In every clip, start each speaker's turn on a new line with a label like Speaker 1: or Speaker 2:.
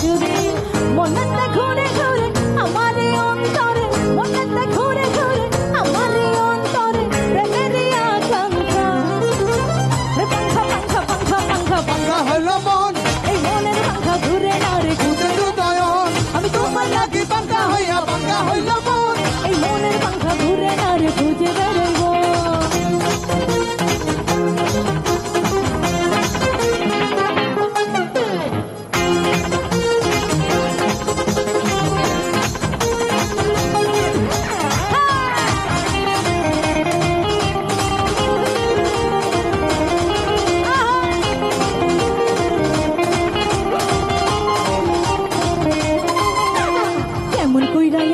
Speaker 1: চুরি মনেতে ঘুরে ঘুরে আমার অন্তরে মনেতে ঘুরে ঘুরে আমার অন্তরে প্রেমের আকাঙ্ক্ষা পাঙ্খা পাঙ্খা পাঙ্খা পাঙ্খা পাঙ্খা
Speaker 2: হলো মন
Speaker 1: এই মনের পাঙ্খা ঘুরে না রে ঘুরে
Speaker 2: হৃদয়ন
Speaker 1: আমি তোমার লাগি পাঙ্খা হইয়া পাঙ্খা হইল মন এই মনের পাঙ্খা ঘুরে না রে খুঁজে বেরোইব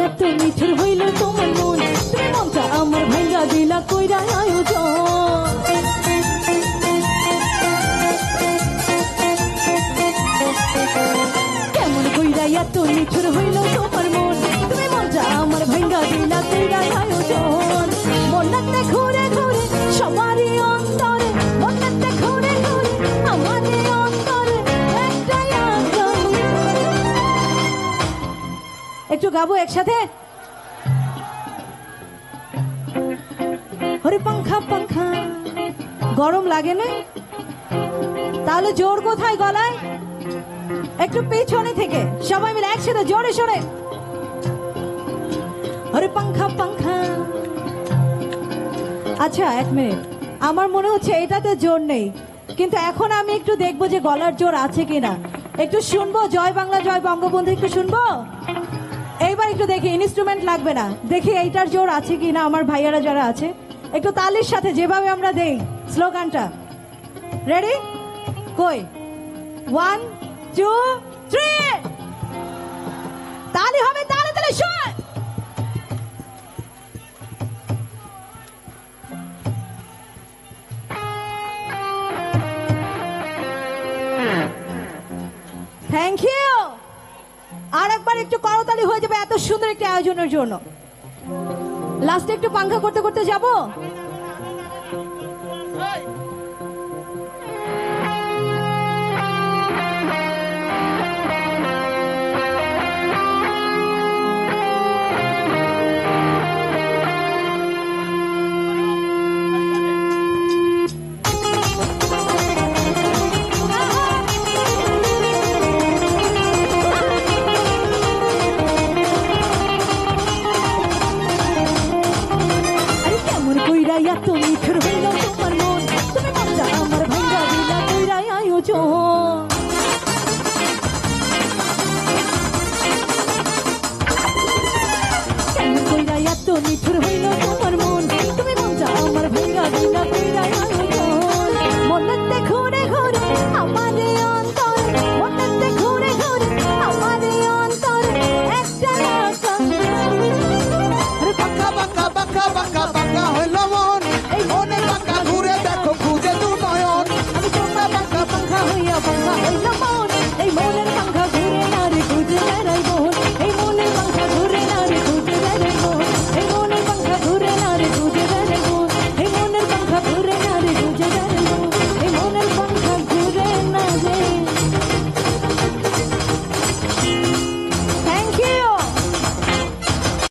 Speaker 1: এত মিঠুর হইল তোমার মন তুমি মনটা আমার ভাইয়া দিলা কইরা আয়োজন কেমন কইরা এত মিঠুর হইল তোমার মন তুমি মনটা আমার ভাইয়া দিলা কইরা আয়োজন মনটা ঘুরে ঘুরে সবারই অন্তরে মনটা ঘুরে ঘুরে আমারই অন্তরে একটাই আকাঙ্ক্ষা একটু গাবো একসাথে হরে পাঙ্খা পাঙ্খা গরম লাগে না তাহলে জোর কোথায় গলায় একটু পেছনে থেকে সবাই মিলে একসাথে জোরে সোরে হরে পাঙ্খা পাঙ্খা আচ্ছা এক মিনিট আমার মনে হচ্ছে এটাতে জোর নেই কিন্তু এখন আমি একটু দেখবো যে গলার জোর আছে কিনা একটু শুনবো জয় বাংলা জয় বঙ্গবন্ধু একটু শুনবো এইবার একটু দেখি ইনস্ট্রুমেন্ট লাগবে না দেখি এইটার জোর আছে কি না আমার ভাইয়ারা যারা আছে একটু তালির সাথে যেভাবে আমরা দেই স্লোগানটা রেডি কই 1 2 3 তালি হবে তালে তালে শোন থ্যাংক ইউ আর একবার একটু করতালি হয়ে যাবে এত সুন্দর একটি আয়োজনের জন্য লাস্টে একটু পাঙ্খা করতে করতে যাবো